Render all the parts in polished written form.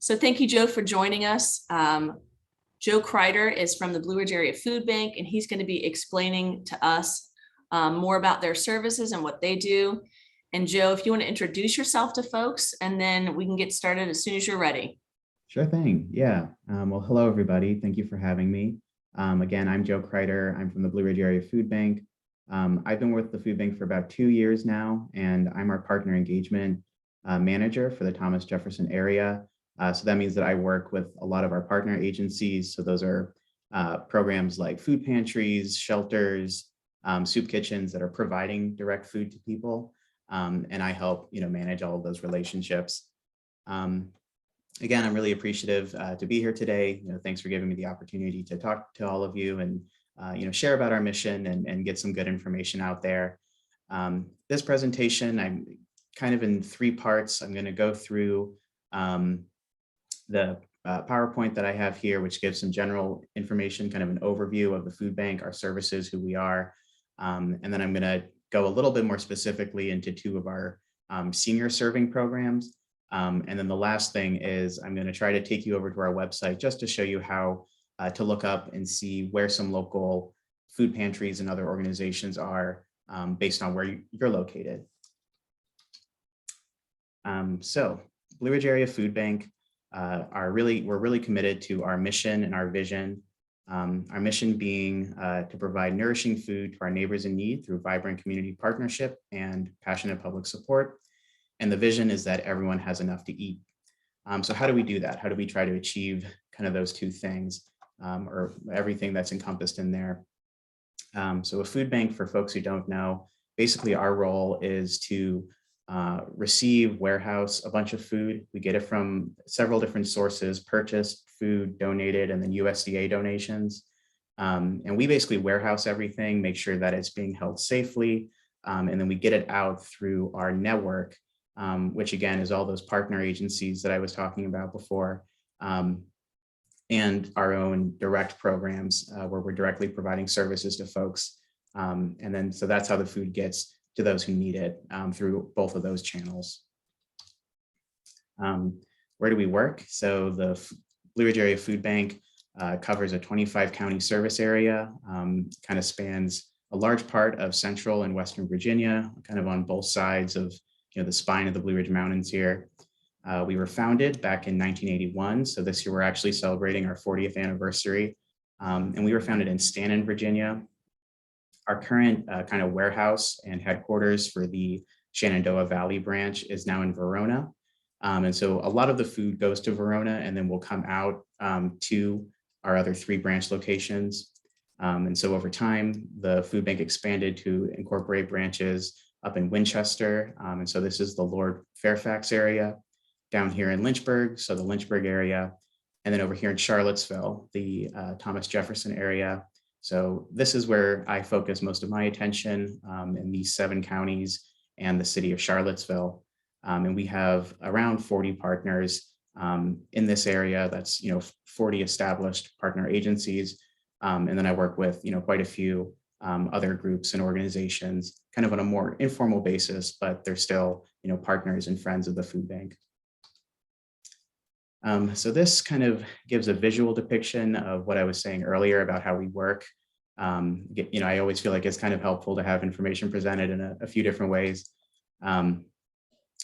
So thank you, Joe, for joining us. Joe Kreiter is from the Blue Ridge Area Food Bank, and he's going to be explaining to us more about their services and what they do. And Joe, if you want to introduce yourself to folks, and then we can get started as soon as you're ready. Sure thing. Yeah. Well, hello, everybody. Thank you for having me. Again, I'm Joe Kreiter. I'm from the Blue Ridge Area Food Bank. I've been with the food bank for about 2 years now, and I'm our partner engagement manager for the Thomas Jefferson area. So that means that I work with a lot of our partner agencies. So those are programs like food pantries, shelters, soup kitchens that are providing direct food to people. And I help, manage all of those relationships. Again, I'm really appreciative to be here today. Thanks for giving me the opportunity to talk to all of you and share about our mission and get some good information out there. This presentation, I'm kind of in 3 parts. I'm going to go through the PowerPoint that I have here, which gives some general information, kind of an overview of the food bank, our services, who we are. And then I'm going to go a little bit more specifically into 2 of our senior serving programs. And then the last thing is I'm going to try to take you over to our website just to show you how to look up and see where some local food pantries and other organizations are based on where you're located. So Blue Ridge Area Food Bank we're really committed to our mission and our vision. Our mission being to provide nourishing food to our neighbors in need through vibrant community partnership and passionate public support. And the vision is that everyone has enough to eat. So how do we do that? How do we try to achieve kind of those 2 things or everything that's encompassed in there? So a food bank, for folks who don't know, basically our role is to receive, warehouse a bunch of food. We get it from several different sources: purchased, food, donated, and then USDA donations. And we basically warehouse everything, make sure that it's being held safely, and then we get it out through our network, which again is all those partner agencies that I was talking about before, and our own direct programs where we're directly providing services to folks. And then so that's how the food gets to those who need it through both of those channels. Where do we work? So the Blue Ridge Area Food Bank covers a 25 county service area, kind of spans a large part of central and western Virginia, kind of on both sides of the spine of the Blue Ridge Mountains here. We were founded back in 1981. So this year we're actually celebrating our 40th anniversary. And we were founded in Stanton, Virginia. Our current kind of warehouse and headquarters for the Shenandoah Valley branch is now in Verona. And so a lot of the food goes to Verona and then will come out to our other 3 branch locations. And so over time, the food bank expanded to incorporate branches up in Winchester. And so this is the Lord Fairfax area, down here in Lynchburg, so the Lynchburg area, and then over here in Charlottesville, the Thomas Jefferson area. So this is where I focus most of my attention in these 7 counties and the city of Charlottesville. And we have around 40 partners in this area. That's 40 established partner agencies. And then I work with quite a few other groups and organizations kind of on a more informal basis, but they're still partners and friends of the food bank. So this kind of gives a visual depiction of what I was saying earlier about how we work. I always feel like it's kind of helpful to have information presented in a few different ways.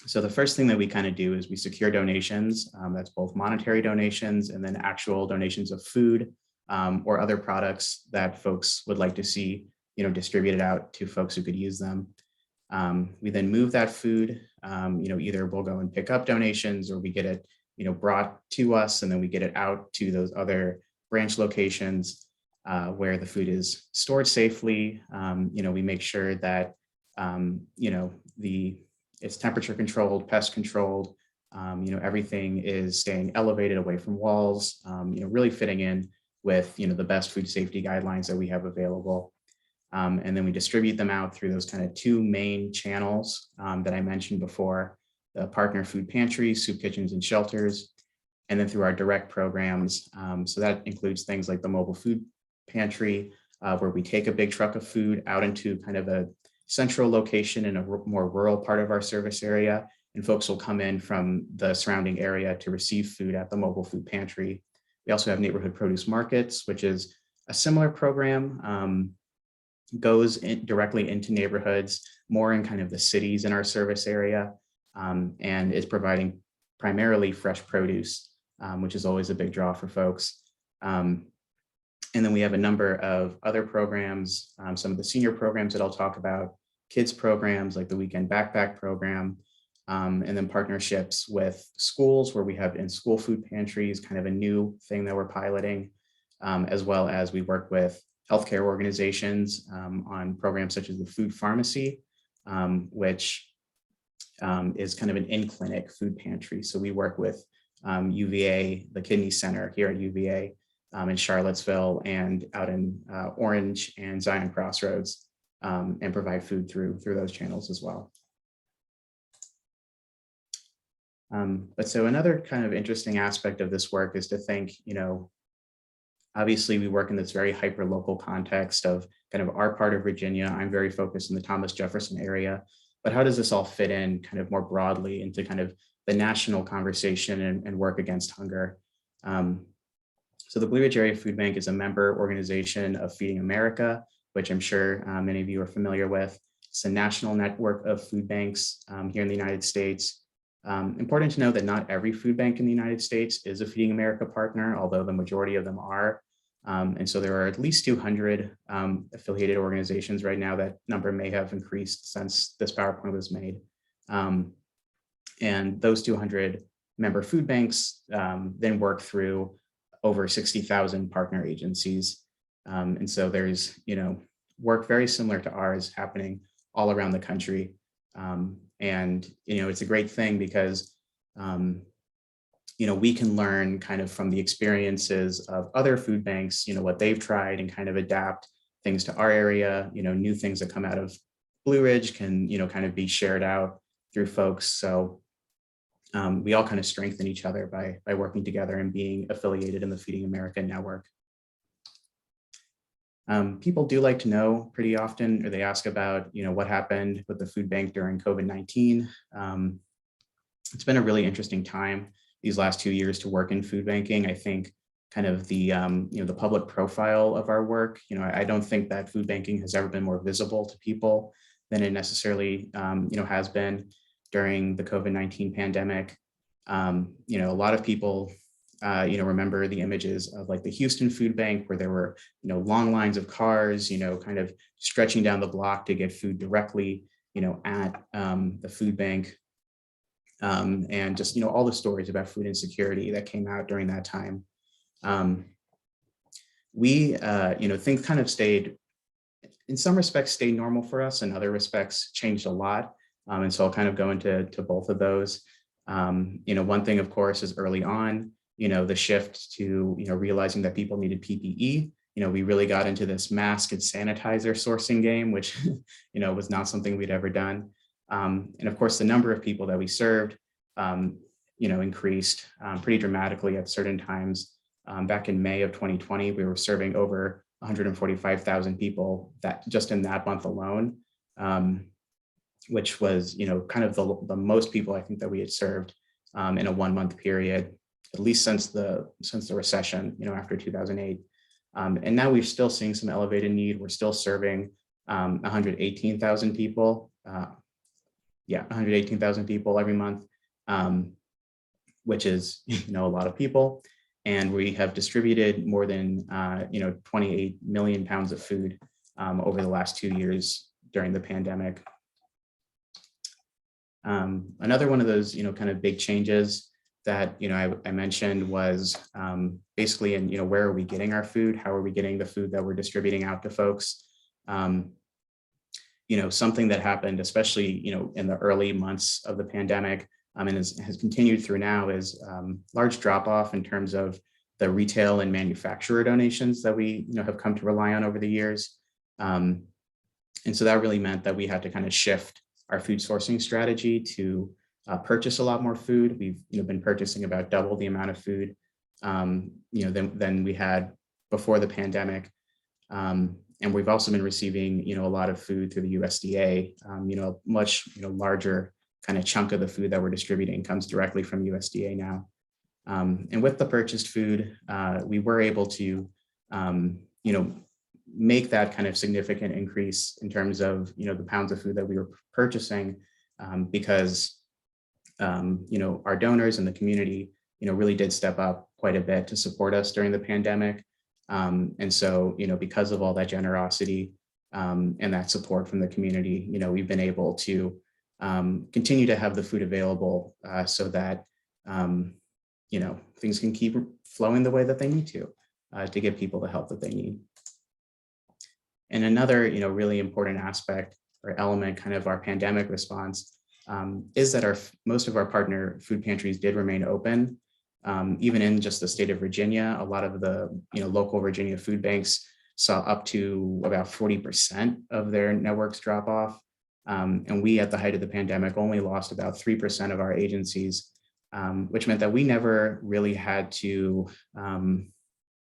So the first thing that we kind of do is we secure donations. That's both monetary donations and then actual donations of food or other products that folks would like to see distributed out to folks who could use them. We then move that food. Either we'll go and pick up donations or we get it brought to us, and then we get it out to those other branch locations where the food is stored safely. We make sure that it's temperature controlled, pest controlled. Everything is staying elevated away from walls. Really fitting in with the best food safety guidelines that we have available. And then we distribute them out through those kind of 2 main channels that I mentioned before: the partner food pantries, soup kitchens, and shelters, and then through our direct programs. So that includes things like the mobile food pantry, where we take a big truck of food out into kind of a central location in a more rural part of our service area, and folks will come in from the surrounding area to receive food at the mobile food pantry. We also have neighborhood produce markets, which is a similar program, goes directly into neighborhoods, more in kind of the cities in our service area, and is providing primarily fresh produce, which is always a big draw for folks. And then we have a number of other programs, some of the senior programs that I'll talk about, kids programs like the weekend backpack program, and then partnerships with schools where we have in-school food pantries, kind of a new thing that we're piloting, as well as we work with healthcare organizations on programs such as the food pharmacy, which is kind of an in-clinic food pantry. So we work with UVA, the Kidney Center here at UVA, in Charlottesville and out in Orange and Zion Crossroads, and provide food through those channels as well. But so another kind of interesting aspect of this work is to think, obviously we work in this very hyper local context of kind of our part of Virginia. I'm very focused in the Thomas Jefferson area, but how does this all fit in kind of more broadly into kind of the national conversation and work against hunger? So the Blue Ridge Area Food Bank is a member organization of Feeding America, which I'm sure many of you are familiar with. It's a national network of food banks here in the United States. Important to know that not every food bank in the United States is a Feeding America partner, although the majority of them are. And so there are at least 200 affiliated organizations right now. That number may have increased since this PowerPoint was made. And those 200 member food banks then work through over 60,000 partner agencies. And so there's, work very similar to ours happening all around the country. And, it's a great thing because, we can learn kind of from the experiences of other food banks, what they've tried and kind of adapt things to our area, new things that come out of Blue Ridge can, kind of be shared out through folks. So we all kind of strengthen each other by working together and being affiliated in the Feeding America network. People do like to know pretty often, or they ask about, what happened with the food bank during COVID-19. It's been a really interesting time these last 2 years to work in food banking. I think kind of the, the public profile of our work, I don't think that food banking has ever been more visible to people than it necessarily, has been during the COVID-19 pandemic. A lot of people, remember the images of like the Houston Food Bank where there were, long lines of cars, kind of stretching down the block to get food directly, at the food bank. And just, all the stories about food insecurity that came out during that time. We, things kind of stayed, in some respects, stayed normal for us. In other respects, changed a lot. And so I'll kind of go into both of those. One thing, of course, is early on, the shift to, realizing that people needed PPE. We really got into this mask and sanitizer sourcing game, which, was not something we'd ever done. And of course, the number of people that we served, increased pretty dramatically at certain times. Back in May of 2020, we were serving over 145,000 people that just in that month alone, which was, kind of the most people I think that we had served in a 1 month period, at least since the recession, after 2008. And now we're still seeing some elevated need. We're still serving 118,000 people. 118,000 people every month, which is, a lot of people. And we have distributed more than, 28 million pounds of food over the last 2 years during the pandemic. Another one of those, kind of big changes that, I mentioned was basically in, where are we getting our food? How are we getting the food that we're distributing out to folks? Something that happened, especially, in the early months of the pandemic, and has continued through now is large drop off in terms of the retail and manufacturer donations that we, have come to rely on over the years. And so that really meant that we had to kind of shift our food sourcing strategy to purchase a lot more food. We've, been purchasing about double the amount of food, than we had before the pandemic. And we've also been receiving, a lot of food through the USDA, much, larger kind of chunk of the food that we're distributing comes directly from USDA now. And with the purchased food, we were able to, make that kind of significant increase in terms of, the pounds of food that we were purchasing, because, our donors and the community, really did step up quite a bit to support us during the pandemic. And so, because of all that generosity and that support from the community, we've been able to continue to have the food available so that, things can keep flowing the way that they need to give people the help that they need. And another, really important aspect or element kind of our pandemic response is that most of our partner food pantries did remain open. Even in just the state of Virginia, a lot of the local Virginia food banks saw up to about 40% of their networks drop off. And we, at the height of the pandemic, only lost about 3% of our agencies, which meant that we never really had to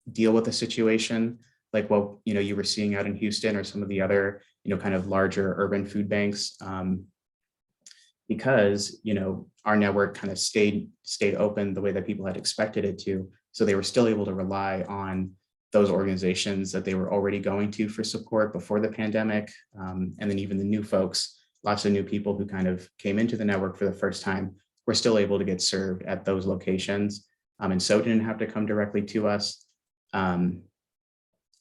deal with a situation like what you were seeing out in Houston or some of the other kind of larger urban food banks, because our network kind of stayed open the way that people had expected it to. So they were still able to rely on those organizations that they were already going to for support before the pandemic. And then even the new folks, lots of new people who kind of came into the network for the first time, were still able to get served at those locations. And so didn't have to come directly to us.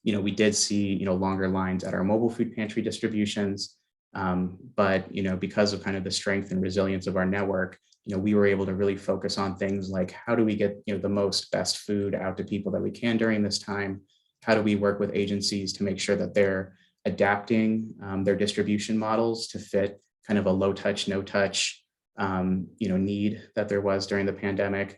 We did see, longer lines at our mobile food pantry distributions. But, because of kind of the strength and resilience of our network, we were able to really focus on things like how do we get, the most best food out to people that we can during this time? How do we work with agencies to make sure that they're adapting their distribution models to fit kind of a low touch, no touch, need that there was during the pandemic,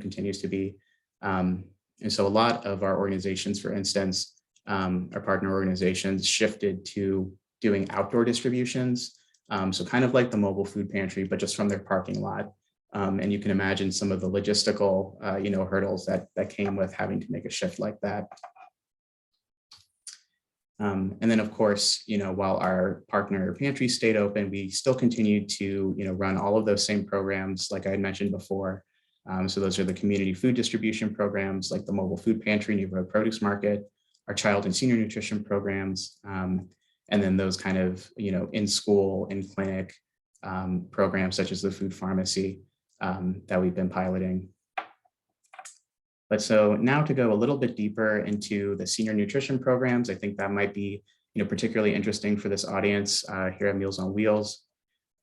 continues to be. And so a lot of our organizations, for instance, our partner organizations shifted to doing outdoor distributions. So kind of like the mobile food pantry, but just from their parking lot. And you can imagine some of the logistical, hurdles that came with having to make a shift like that. And then, of course, while our partner pantry stayed open, we still continued to, run all of those same programs, like I had mentioned before. So those are the community food distribution programs, like the mobile food pantry, neighborhood produce market, our child and senior nutrition programs, and then those kind of, in school, in clinic programs, such as the food pharmacy that we've been piloting. But so now to go a little bit deeper into the senior nutrition programs, I think that might be, particularly interesting for this audience here at Meals on Wheels.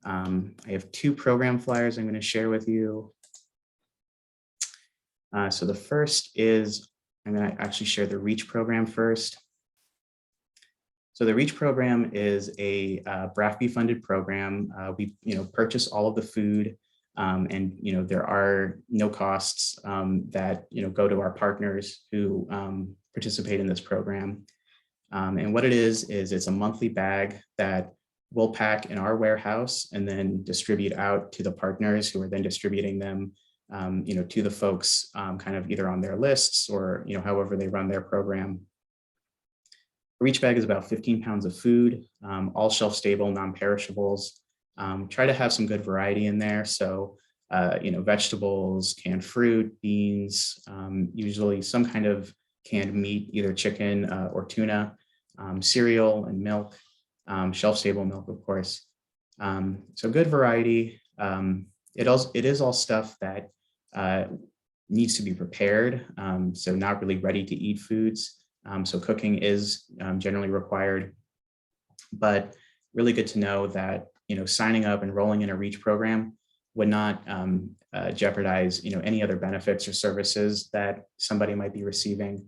I have two program flyers I'm going to share with you. So the first is, I'm going to actually share the REACH program first. So the REACH program is a BRAFB funded program. We purchase all of the food, and there are no costs that go to our partners who participate in this program. And what it is it's a monthly bag that we'll pack in our warehouse and then distribute out to the partners who are then distributing them to the folks kind of either on their lists or however they run their program. A REACH bag is about 15 pounds of food, all shelf stable, non-perishables. Try to have some good variety in there. So, vegetables, canned fruit, beans, usually some kind of canned meat, either chicken or tuna, cereal and milk, shelf stable milk, of course. So good variety. It is all stuff that needs to be prepared. So not really ready to eat foods. So cooking is generally required, but really good to know that, signing up and enrolling in a REACH program would not jeopardize, any other benefits or services that somebody might be receiving.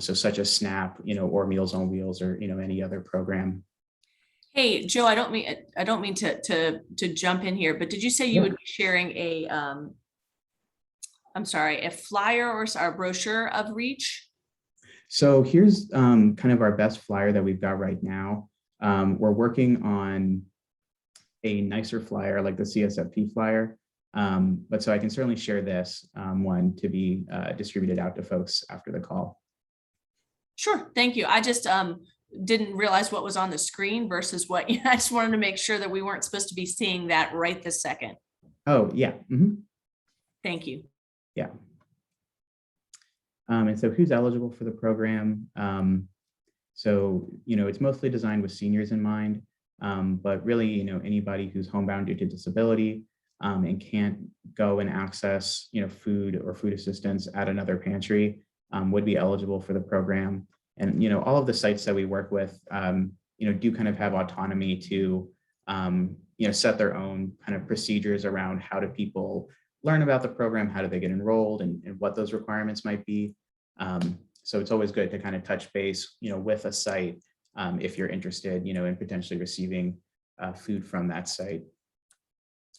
So such as SNAP, or Meals on Wheels or, any other program. Hey, Joe, I don't mean to jump in here, but did you say you would be sharing a, a flyer or a brochure of REACH? So here's kind of our best flyer that we've got right now. We're working on a nicer flyer like the CSFP flyer, but so I can certainly share this one to be distributed out to folks after the call. Sure, thank you. I just didn't realize what was on the screen versus what, I just wanted to make sure that we weren't supposed to be seeing that right this second. Oh, yeah. Thank you. Yeah. And so who's eligible for the program? So, it's mostly designed with seniors in mind, but really, anybody who's homebound due to disability and can't go and access, food or food assistance at another pantry would be eligible for the program. And, all of the sites that we work with, do kind of have autonomy to, set their own kind of procedures around how do people learn about the program, how do they get enrolled, and what those requirements might be. So it's always good to kind of touch base, with a site if you're interested, in potentially receiving food from that site.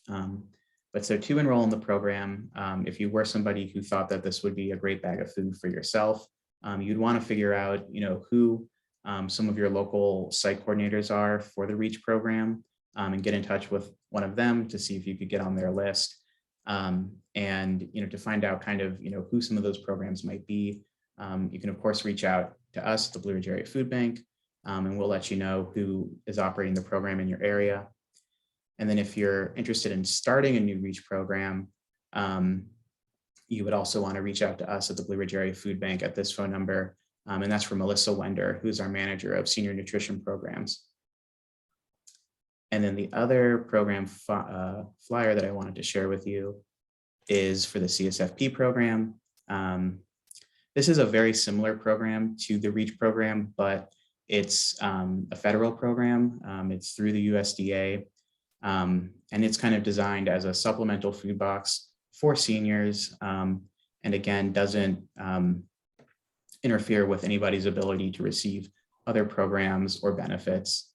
But so to enroll in the program, if you were somebody who thought that this would be a great bag of food for yourself, you'd want to figure out, who some of your local site coordinators are for the REACH program, and get in touch with one of them to see if you could get on their list. And, to find out kind of, who some of those programs might be. You can, of course, reach out to us, the Blue Ridge Area Food Bank, and we'll let you know who is operating the program in your area. And then if you're interested in starting a new REACH program, you would also want to reach out to us at the Blue Ridge Area Food Bank at this phone number. And that's for Melissa Wender, who's our manager of senior nutrition programs. And then the other program flyer that I wanted to share with you is for the CSFP program. This is a very similar program to the REACH program, but it's a federal program. It's through the USDA, and it's kind of designed as a supplemental food box for seniors, and again, doesn't interfere with anybody's ability to receive other programs or benefits.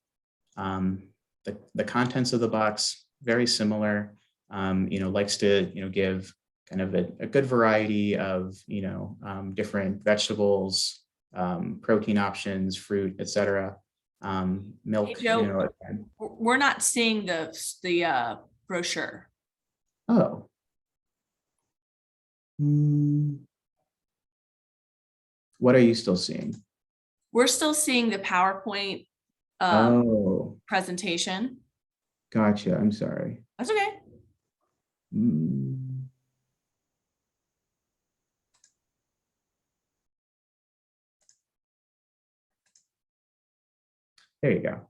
The contents of the box, very similar, likes to, give kind of a good variety of, different vegetables, protein options, fruit, etc. Milk. Hey, Joe, we're not seeing the brochure. Oh. What are you still seeing? We're still seeing the PowerPoint presentation. Gotcha. I'm sorry. That's okay. There you go.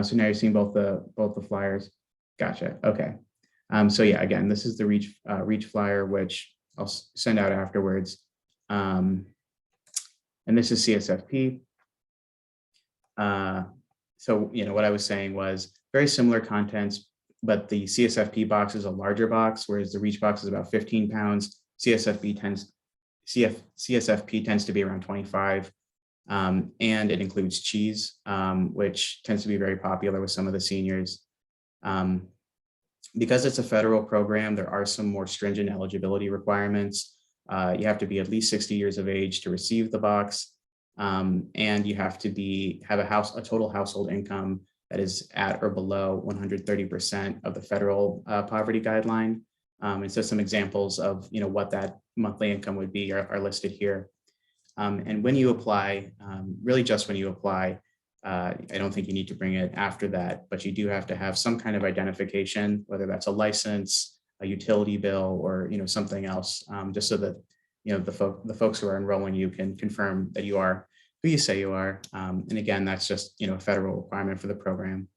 So now you're seeing both the flyers. Gotcha. Okay. So yeah, again, this is the REACH flyer, which I'll send out afterwards. And this is CSFP. So, what I was saying was very similar contents, but the CSFP box is a larger box, whereas the REACH box is about 15 pounds. CSFP tends to be around 25. And it includes cheese, which tends to be very popular with some of the seniors. Because it's a federal program, there are some more stringent eligibility requirements. You have to be at least 60 years of age to receive the box. And you have to have a total household income that is at or below 130% of the federal poverty guideline. And so some examples of what that monthly income would be are listed here. And when you apply, really just when you apply, I don't think you need to bring it after that, but you do have to have some kind of identification, whether that's a license, a utility bill, or something else, just so that the folks who are enrolling you can confirm that you are who you say you are. And again, that's just a federal requirement for the program.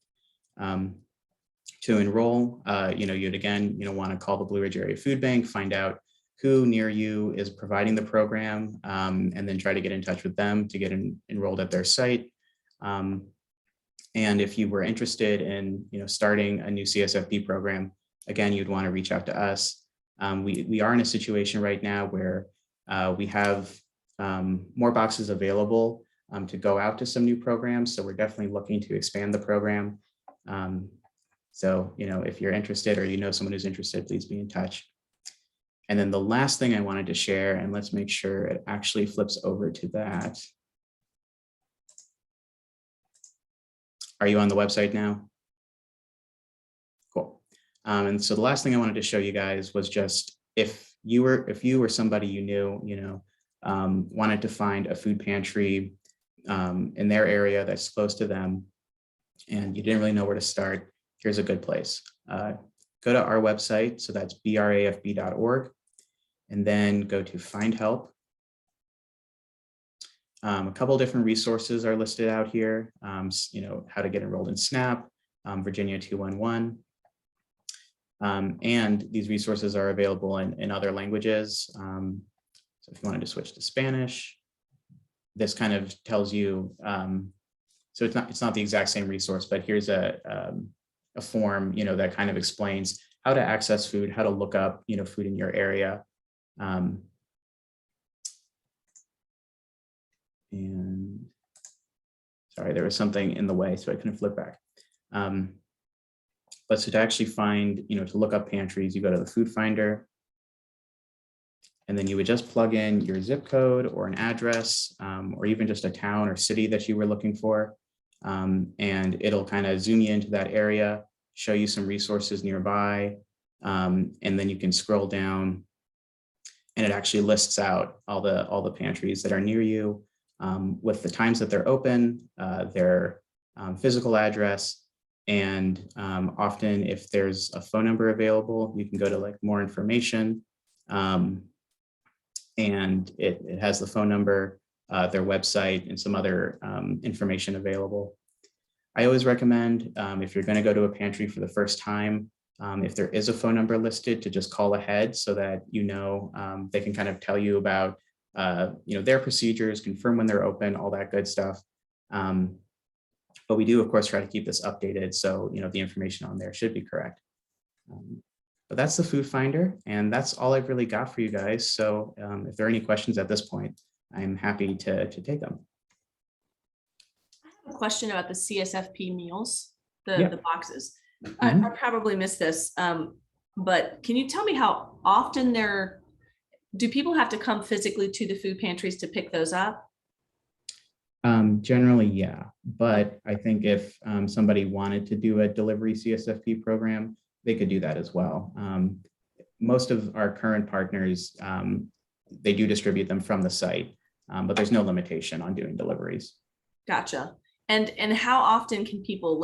To enroll, you'd again want to call the Blue Ridge Area Food Bank, find out who near you is providing the program, and then try to get in touch with them to get enrolled at their site. And if you were interested in starting a new CSFP program, again, you'd want to reach out to us. We are in a situation right now where we have more boxes available to go out to some new programs. So we're definitely looking to expand the program. So if you're interested or someone who's interested, please be in touch. And then the last thing I wanted to share, and let's make sure it actually flips over to that. Are you on the website now? Cool. And so the last thing I wanted to show you guys was just if you were somebody you knew, wanted to find a food pantry in their area that's close to them, and you didn't really know where to start, here's a good place. Go to our website, so that's brafb.org, and then go to Find Help. A couple different resources are listed out here. How to get enrolled in SNAP, Virginia 211. And these resources are available in other languages. So if you wanted to switch to Spanish, this kind of tells you, so it's not the exact same resource, but here's a form, that kind of explains how to access food, how to look up, food in your area. And sorry, there was something in the way, so I couldn't flip back. But so to actually find, to look up pantries, you go to the food finder, and then you would just plug in your zip code or an address, or even just a town or city that you were looking for. And it'll kind of zoom you into that area, show you some resources nearby, and then you can scroll down, and it actually lists out all the pantries that are near you, with the times that they're open, their physical address, and often if there's a phone number available, you can go to like more information, and it has the phone number, their website, and some other information available. I always recommend, if you're going to go to a pantry for the first time, if there is a phone number listed, to just call ahead so that they can kind of tell you about their procedures, confirm when they're open, all that good stuff. But we do, of course, try to keep this updated, so the information on there should be correct. But that's the food finder, and that's all I've really got for you guys. So if there are any questions at this point, I'm happy to take them. I have a question about the CSFP meals, Yeah. the boxes. I probably missed this, but can you tell me how often do people have to come physically to the food pantries to pick those up? Generally, yeah. But I think if somebody wanted to do a delivery CSFP program, they could do that as well. Most of our current partners, they do distribute them from the site, but there's no limitation on doing deliveries. Gotcha. And how often can people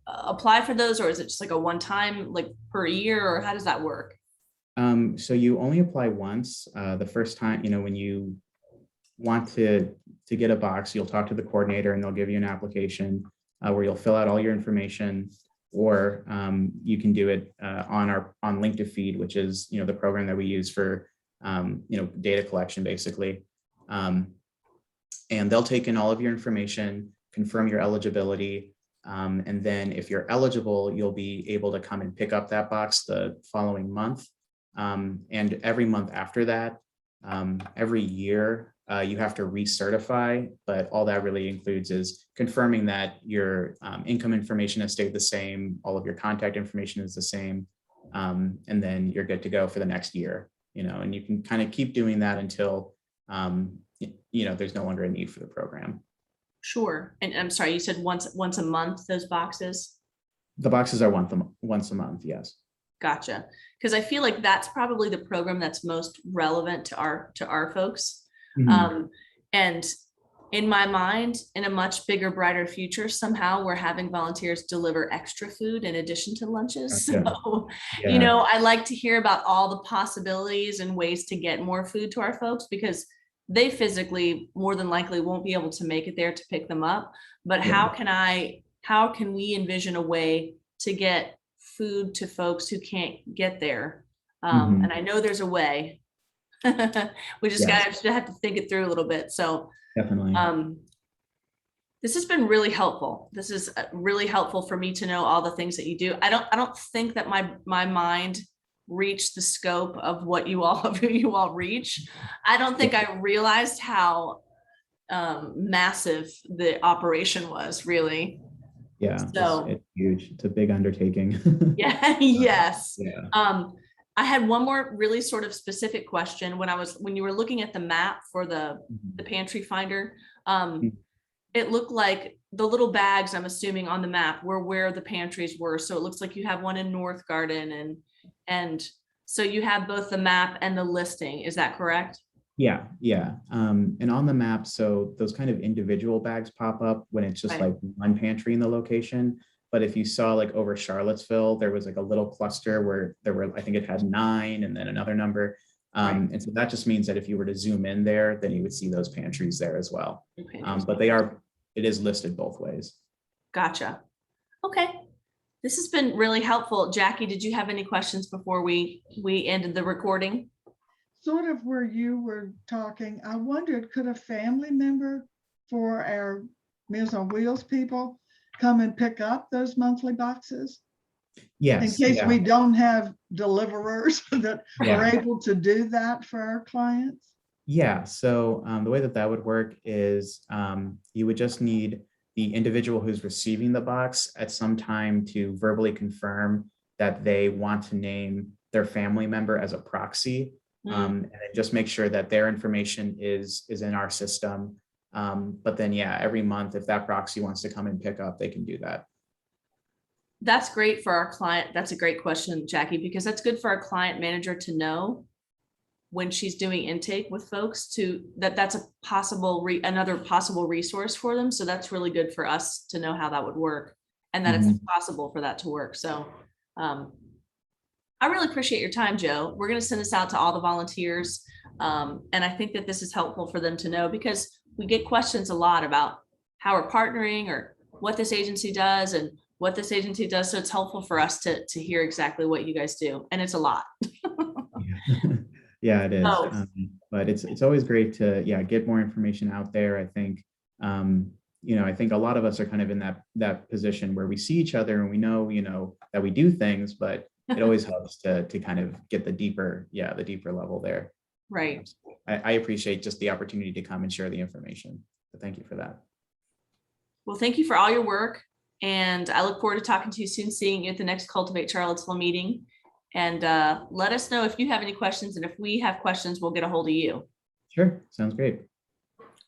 apply for those, or is it just like a one-time, like per year, or how does that work? So you only apply once. The first time, when you want to get a box, you'll talk to the coordinator, and they'll give you an application where you'll fill out all your information, or you can do it on Link to Feed, which is the program that we use for data collection, basically. And they'll take in all of your information, confirm your eligibility, and then if you're eligible, you'll be able to come and pick up that box the following month. And every month after that, every year, you have to recertify, but all that really includes is confirming that your income information has stayed the same, all of your contact information is the same, and then you're good to go for the next year, and you can kind of keep doing that until, there's no longer a need for the program. Sure. And I'm sorry, you said once a month, those boxes? The boxes are once a month, yes. Gotcha. Because I feel like that's probably the program that's most relevant to our folks. Mm-hmm. And in my mind, in a much bigger, brighter future, somehow we're having volunteers deliver extra food in addition to lunches. Gotcha. So, Yeah. I like to hear about all the possibilities and ways to get more food to our folks, because they physically more than likely won't be able to make it there to pick them up. But Yeah. how can we envision a way to get food to folks who can't get there? Mhm. And I know there's a way. We just Yes. gotta have to think it through a little bit. So Definitely. this has been really helpful. This is really helpful for me to know all the things that you do. I don't think that my mind reached the scope of what you all reach. I don't think I realized how massive the operation was, really. Yeah, So it's huge. It's a big undertaking. yeah, yes. Yeah. I had one more really sort of specific question. When you were looking at the map for the pantry finder, it looked like the little bags, I'm assuming, on the map were where the pantries were. So it looks like you have one in North Garden, and so you have both the map and the listing. Is that correct? Yeah, yeah. And on the map, so those kind of individual bags pop up when it's just Right. like one pantry in the location. But if you saw like over Charlottesville, there was like a little cluster where there were, I think it had 9 and then another number. Right. And so that just means that if you were to zoom in there, then you would see those pantries there as well. New pantries. But it is listed both ways. Gotcha. Okay. This has been really helpful. Jackie, did you have any questions before we ended the recording? Sort of where you were talking, I wondered, could a family member for our Meals on Wheels people come and pick up those monthly boxes? In Yes, case yeah, we don't have deliverers that are yeah. able to do that for our clients? Yeah, so the way that that would work is you would just need the individual who's receiving the box at some time to verbally confirm that they want to name their family member as a proxy, and then just make sure that their information is in our system. But then, yeah, every month, if that proxy wants to come and pick up, they can do that. That's great for our client. That's a great question, Jackie, because that's good for our client manager to know when she's doing intake with folks to that's a possible another possible resource for them. So that's really good for us to know how that would work and that it's possible for that to work. So I really appreciate your time, Joe. We're going to send this out to all the volunteers. And I think that this is helpful for them to know because we get questions a lot about how we're partnering or what this agency does and what this agency does. So it's helpful for us to hear exactly what you guys do. And it's a lot. Yeah. Yeah, it is. Oh. But it's always great to, yeah, get more information out there. I think, I think a lot of us are kind of in that position where we see each other and we know, that we do things, but it always helps to kind of get the deeper level there. Right. I appreciate just the opportunity to come and share the information. So thank you for that. Well, thank you for all your work. And I look forward to talking to you soon, seeing you at the next Cultivate Charlottesville meeting. And let us know if you have any questions. And if we have questions, we'll get a hold of you. Sure. Sounds great.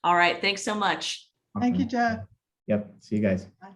All right. Thanks so much. Thank you, Awesome. Jeff. Yep. See you guys. Bye.